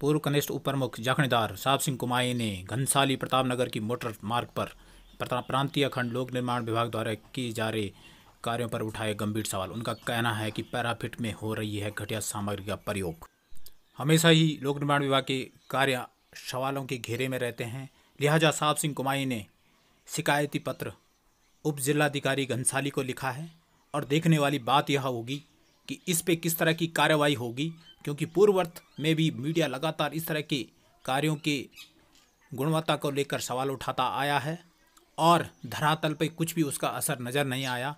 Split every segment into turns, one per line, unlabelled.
पूर्व कनिष्ठ उप प्रमुख जखणदार साहब सिंह कुमाई ने घनसाली प्रतापनगर की मोटर मार्ग पर प्रांतीय खंड लोक निर्माण विभाग द्वारा किए जा रहे कार्यों पर उठाए गंभीर सवाल। उनका कहना है कि पैराफिट में हो रही है घटिया सामग्री का प्रयोग। हमेशा ही लोक निर्माण विभाग के कार्य सवालों के घेरे में रहते हैं, लिहाजा साहब सिंह कुमाई ने शिकायती पत्र उप जिलाधिकारी घनसाली को लिखा है और देखने वाली बात यह होगी कि इस पे किस तरह की कार्रवाई होगी, क्योंकि पूर्ववर्त में भी मीडिया लगातार इस तरह के कार्यों की गुणवत्ता को लेकर सवाल उठाता आया है और धरातल पे कुछ भी उसका असर नज़र नहीं आया।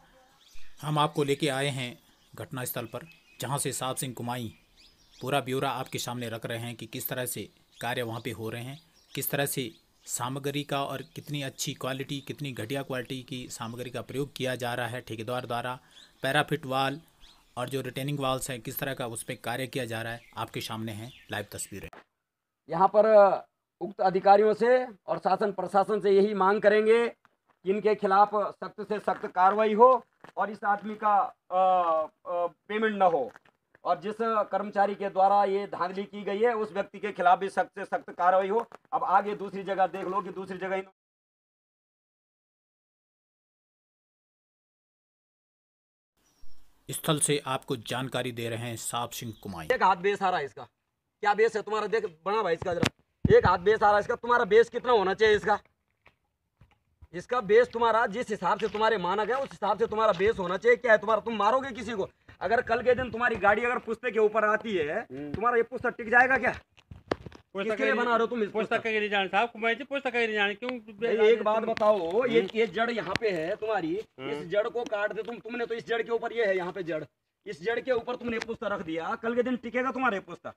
हम आपको लेके आए हैं घटनास्थल पर, जहां से साहब सिंह कुमाई पूरा ब्यौरा आपके सामने रख रहे हैं कि किस तरह से कार्य वहां पे हो रहे हैं, किस तरह से सामग्री का और कितनी अच्छी क्वालिटी कितनी घटिया क्वालिटी की सामग्री का प्रयोग किया जा रहा है ठेकेदार द्वारा। पैराफिट वाल और जो रिटेनिंग वाल्स हैं किस तरह का उस पर कार्य किया जा रहा है, आपके सामने हैं लाइव तस्वीरें।
यहाँ पर उक्त अधिकारियों से और शासन प्रशासन से यही मांग करेंगे कि इनके खिलाफ सख्त से सख्त कार्रवाई हो और इस आदमी का पेमेंट न हो, और जिस कर्मचारी के द्वारा ये धांधली की गई है उस व्यक्ति के खिलाफ भी सख्त से सख्त कार्रवाई हो। अब आगे दूसरी जगह देख लो कि दूसरी जगह
स्थल से आपको जानकारी दे रहे हैं साहब सिंह कुमाई।
एक हाथ बेस आ रहा है इसका, क्या बेस है तुम्हारा? देख बना भाई इसका जरा, एक हाथ बेस आ रहा है इसका। तुम्हारा बेस कितना होना चाहिए इसका? इसका बेस तुम्हारा जिस हिसाब से तुम्हारे मानक है उस हिसाब से तुम्हारा बेस होना चाहिए। क्या है तुम्हारा? तुम मारोगे किसी को? अगर कल के दिन तुम्हारी गाड़ी अगर पुस्तक के ऊपर आती है, तुम्हारा ये पुस्तक टिक जाएगा क्या? किसके लिए बना रहे हो तुम इस
पुस्तक के लिए जान साहब कुमाई जी, पुस्तक के लिए जान क्यों?
एक बात बताओ, ये जड़ यहाँ पे है तुम्हारी, इस जड़ को काट दे तुमने तो इस जड़ के ऊपर ये है यहाँ पे जड़, इस जड़ के ऊपर तुमने पुस्तक रख दिया, कल के दिन टिकेगा तुम्हारे पुस्तक?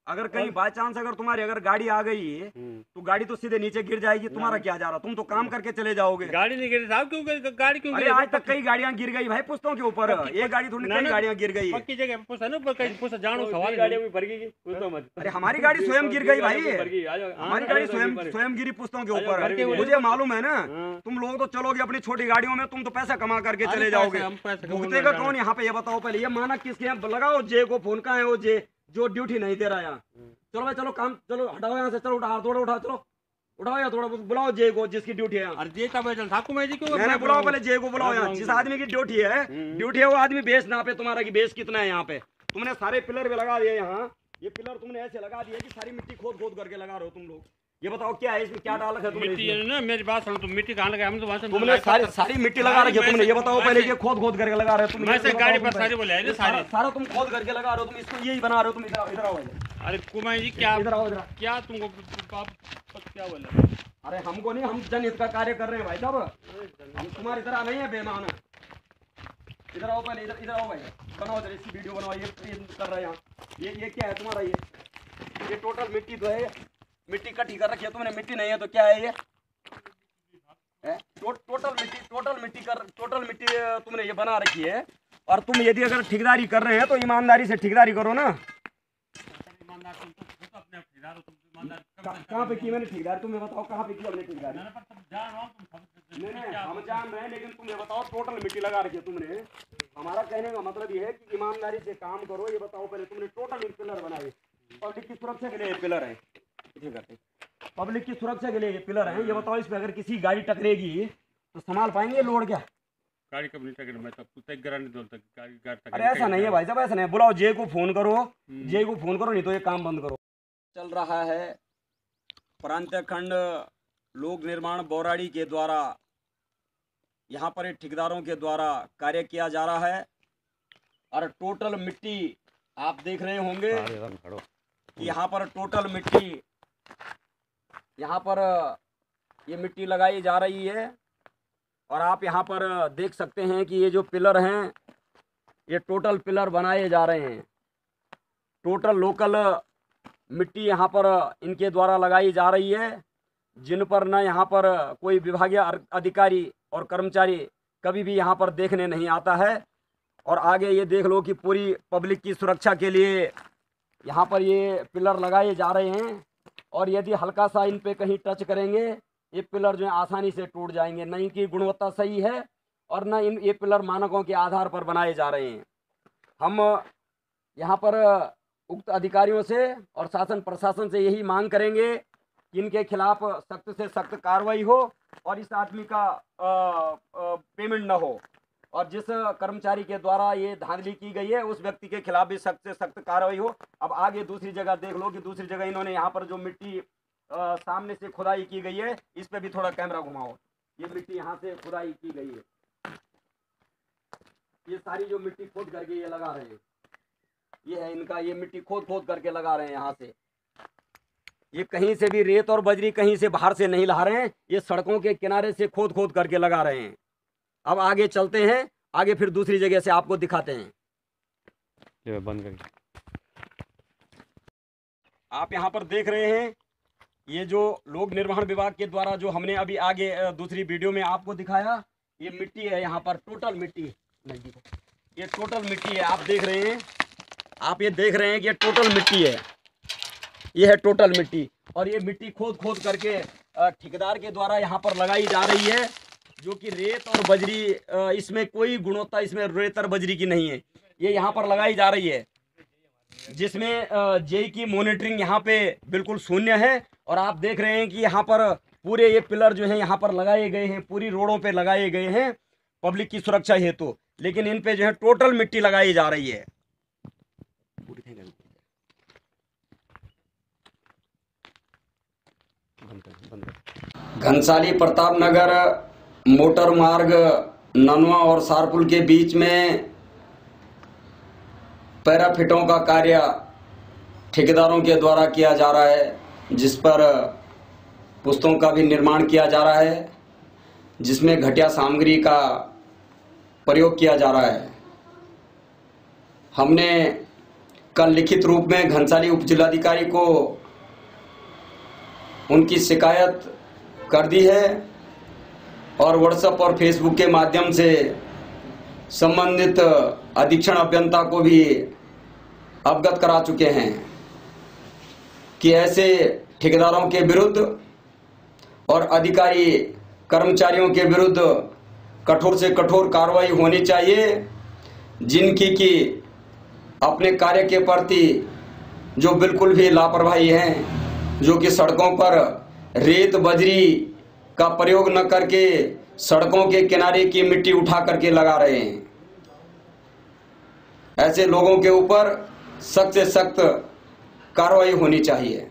अगर कहीं बाय चांस अगर तुम्हारी अगर गाड़ी आ गई तो गाड़ी तो सीधे नीचे गिर जाएगी। तुम्हारा क्या जा रहा? तुम तो काम करके चले जाओगे।
गाड़ी नहीं गिरी साहब, क्यों गाड़ी क्यों?
अरे आज तक कई गाड़ियां गिर गई भाई पुस्तकों के ऊपर, एक गाड़ी थोड़ी कई गाड़ियां गिर गई।
पक्की जगह पुस्तक ना कहीं पुस्तक जानो सवाल गाड़ियों में भर गई पुस्तक मत।
अरे हमारी गाड़ी स्वयं गिर गई भाई, हमारी गाड़ी स्वयं गिरी पुस्तकों के ऊपर। मुझे मालूम है ना, तुम लोग तो चलोगे अपनी छोटी गाड़ियों में, तुम तो पैसा कमा करके चले जाओगे। भुगतेगा कौन यहाँ पे? ये बताओ पहले, ये मानक किसके यहाँ लगाओ? जे को फोन का है वो जे जो ड्यूटी नहीं दे रहा यहाँ। चलो भाई चलो काम, चलो हटाओ यहाँ से, चलो उठा थोड़ा उठा, चलो उठाओ यार थोड़ा, बुलाओ जे को जिसकी ड्यूटी है।
अरे जे का बैठल था कुमाई जी क्यों?
मैंने बुलाओ पहले जे को बुलाओ यहाँ, जिस आदमी की ड्यूटी है वो आदमी बेस ना पे तुम्हारा की बेस कितना है यहाँ पे। तुमने सारे पिलर पे लगा दिए यहाँ, ये पिलर तुमने ऐसे लगा दिए कि सारी मिट्टी खोद खोद करके लगा रहे हो तुम लोग। ये बताओ क्या है इसमें, क्या डाला है तुमने?
मिट्टी है ना, मेरी बात सुनो, तुम मिट्टी कहाँ लगाया? हम तो वहां से
तुमने सारी मिट्टी लगा रखी है तुमने। ये बताओ पहले, ये खोद खोद करके लगा रहे हो तुम?
मैं से गाड़ी पर सारी बोले है
सारा तुम खोद करके लगा रहे हो, तुम इसको यही बना रहे हो तुम। इधर आओ।
अरे कुमाई जी क्या
इधर आओ, इधर
क्या तुमको क्या बोले?
अरे हमको नहीं, हम जनहित का कार्य कर रहे हैं भाई साहब, हम तुम्हारी तरह नहीं है बेमान। इधर आओ पहले, इधर आओ भाई, बनाओ इधर इसकी वीडियो बनाओ। ये कर रहे हैं यहाँ, ये क्या है तुम्हारा? ये टोटल मिट्टी तो है, मिट्टी इकट्ठी कर रखी है तुमने। मिट्टी नहीं है तो क्या है ये? टोटल मिट्टी तुमने ये बना रखी है। और तुम यदि अगर ठेकेदारी कर रहे हैं तो ईमानदारी से ठेकेदारी करो ना। कहाँ पे की मैंने ठेकेदारी? तुम्हें बताओ कहाँ पे की हमने ठेकेदारी? नहीं हम जान रहे हैं, लेकिन तुम्हें बताओ टोटल मिट्टी लगा रखी है तुमने। हमारा कहने का मतलब ये है कि ईमानदारी से काम करो। ये बताओ पहले, तुमने टोटल पिलर बनाए, पब्लिक की सुरक्षा के लिए ये पिलर है, पब्लिक की सुरक्षा के लिए ये पिलर है। ये बताओ इस पे अगर किसी गाड़ी टकरेगी तो संभाल पाएंगे लोड? क्या
गाड़ी कब नहीं टकरे? मैं सब कुछ गारंटी दूंगा गाड़ी।
अरे ऐसा नहीं है भाई साहब, ऐसा नहीं। बुलाओ जे को फोन करो, जे को फोन करो, नहीं तो ये काम बंद करो। चल रहा है प्रांतीय खंड लोक निर्माण बौराड़ी के द्वारा, यहाँ पर ठेकेदारों के द्वारा कार्य किया जा रहा है। और टोटल मिट्टी आप देख रहे होंगे कि यहाँ पर टोटल मिट्टी, यहाँ पर ये मिट्टी लगाई जा रही है। और आप यहाँ पर देख सकते हैं कि ये जो पिलर हैं ये टोटल पिलर बनाए जा रहे हैं। टोटल लोकल मिट्टी यहाँ पर इनके द्वारा लगाई जा रही है, जिन पर न यहाँ पर कोई विभागीय अधिकारी और कर्मचारी कभी भी यहाँ पर देखने नहीं आता है। और आगे ये देख लो कि पूरी पब्लिक की सुरक्षा के लिए यहाँ पर ये पिलर लगाए जा रहे हैं। और यदि हल्का सा इन पे कहीं टच करेंगे ये पिलर जो है आसानी से टूट जाएंगे। न इनकी गुणवत्ता सही है और न ये पिलर मानकों के आधार पर बनाए जा रहे हैं। हम यहाँ पर उक्त अधिकारियों से और शासन प्रशासन से यही मांग करेंगे कि इनके खिलाफ सख्त से सख्त कार्रवाई हो और इस आदमी का पेमेंट न हो, और जिस कर्मचारी के द्वारा ये धांधली की गई है उस व्यक्ति के खिलाफ भी सख्त से सख्त कार्रवाई हो। अब आगे दूसरी जगह देख लो कि दूसरी जगह इन्होंने यहाँ पर जो मिट्टी सामने से खुदाई की गई है, इस पे भी थोड़ा कैमरा घुमाओ। ये मिट्टी यहाँ से खुदाई की गई है, ये सारी जो मिट्टी खोद करके ये लगा रहे हैं, ये है इनका, ये मिट्टी खोद खोद करके लगा रहे हैं यहाँ से। ये कहीं से भी रेत और बजरी कहीं से बाहर से नहीं ला रहे हैं, ये सड़कों के किनारे से खोद खोद करके लगा रहे हैं। अब आगे चलते हैं, आगे फिर दूसरी जगह से आपको दिखाते हैं।
ये बंद करिए।
आप यहाँ पर देख रहे हैं ये जो लोक निर्माण विभाग के द्वारा जो हमने अभी आगे दूसरी वीडियो में आपको दिखाया, ये मिट्टी है यहाँ पर, टोटल मिट्टी, ये टोटल मिट्टी है। आप देख रहे हैं, आप ये देख रहे हैं कि ये टोटल मिट्टी है, ये है टोटल मिट्टी। और ये मिट्टी खोद खोद करके ठेकेदार के द्वारा यहाँ पर लगाई जा रही है, जो कि रेत और बजरी, इसमें कोई गुणवत्ता इसमें रेत और बजरी की नहीं है, ये यहाँ पर लगाई जा रही है, जिसमें जेई की मॉनिटरिंग यहाँ पे बिल्कुल शून्य है। और आप देख रहे हैं कि यहाँ पर पूरे ये पिलर जो हैं यहाँ पर लगाए गए हैं, पूरी रोडों पे लगाए गए हैं पब्लिक की सुरक्षा हेतु, लेकिन इन पे जो है टोटल मिट्टी लगाई जा रही है। घनसाली प्रताप नगर मोटर मार्ग ननवा और सारपुल के बीच में पैराफिटों का कार्य ठेकेदारों के द्वारा किया जा रहा है, जिस पर पुस्तों का भी निर्माण किया जा रहा है, जिसमें घटिया सामग्री का प्रयोग किया जा रहा है। हमने कल लिखित रूप में घनसाली उप जिलाधिकारी को उनकी शिकायत कर दी है और व्हाट्सएप और फेसबुक के माध्यम से संबंधित अधीक्षण अभियंता को भी अवगत करा चुके हैं कि ऐसे ठेकेदारों के विरुद्ध और अधिकारी कर्मचारियों के विरुद्ध कठोर से कठोर कार्रवाई होनी चाहिए, जिनकी कि अपने कार्य के प्रति जो बिल्कुल भी लापरवाही हैं, जो कि सड़कों पर रेत बजरी का प्रयोग न करके सड़कों के किनारे की मिट्टी उठा करके लगा रहे हैं। ऐसे लोगों के ऊपर सख्त से सख्त कार्रवाई होनी चाहिए।